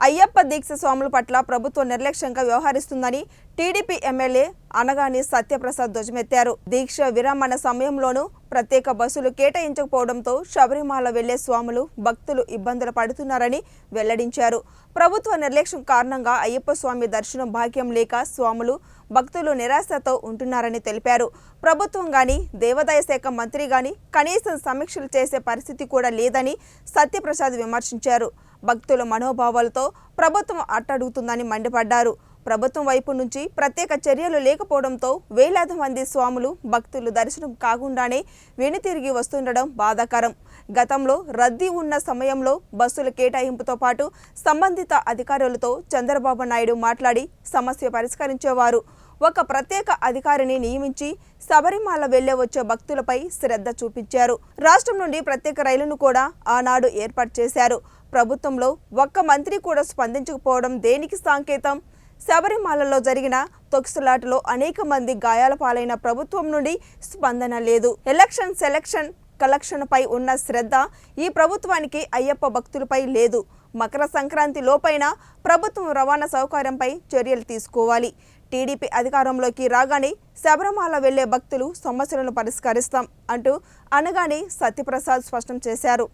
అయ్యప్ప దీక్ష స్వాముల పట్ల ప్రభుత్వం నిర్లక్ష్యంగా వ్యవహరిస్తుందని టీడీపీ ఎమ్మెల్యే అనగాని సత్యప్రసాద్ ధ్వజమెత్తారు. దీక్ష విరమణ సమయంలోనూ ప్రత్యేక బస్సులు కేటాయించకపోవడంతో శబరిమల వెళ్లే స్వాములు భక్తులు ఇబ్బందులు పడుతున్నారని వెల్లడించారు. ప్రభుత్వ నిర్లక్ష్యం కారణంగా అయ్యప్ప స్వామి దర్శనం భాగ్యం లేక స్వాములు భక్తులు నిరాశతో ఉంటున్నారని తెలిపారు. ప్రభుత్వం గాని దేవాదాయ శాఖ మంత్రి గాని కనీసం సమీక్షలు చేసే పరిస్థితి కూడా లేదని సత్యప్రసాద్ విమర్శించారు. భక్తుల మనోభావాలతో ప్రభుత్వం అట్టడుగుతుందని మండిపడ్డారు. ప్రభుత్వం వైపు నుంచి ప్రత్యేక చర్యలు లేకపోవడంతో వేలాది మంది స్వాములు భక్తులు దర్శనం కాకుండానే వెనుతిరిగి వస్తుండడం బాధాకరం. గతంలో రద్దీ ఉన్న సమయంలో బస్సుల కేటాయింపుతో పాటు సంబంధిత అధికారులతో చంద్రబాబు నాయుడు మాట్లాడి సమస్య పరిష్కరించేవారు. ఒక ప్రత్యేక అధికారిని నియమించి శబరిమల వెళ్లే వచ్చే భక్తులపై శ్రద్ధ చూపించారు. రాష్ట్రం నుండి ప్రత్యేక రైలును కూడా ఆనాడు ఏర్పాటు చేశారు. ప్రభుత్వంలో ఒక్క మంత్రి కూడా స్పందించకపోవడం దేనికి సంకేతం? శబరిమలలో జరిగిన తొక్కిసలాటలో అనేక మంది గాయాల పాలైన ప్రభుత్వం నుండి స్పందన లేదు. సెలక్షన్ కలెక్షన్ పై ఉన్న శ్రద్ధ ఈ ప్రభుత్వానికి అయ్యప్ప భక్తులపై లేదు. మకర సంక్రాంతి లోపైన ప్రభుత్వం రవాణా సౌకర్యంపై చర్యలు తీసుకోవాలి. టీడీపీ అధికారంలోకి రాగానే శబరిమల వెళ్లే భక్తులు సమస్యలను పరిష్కరిస్తాం అంటూ అనగానే సత్యప్రసాద్ స్పష్టం చేశారు.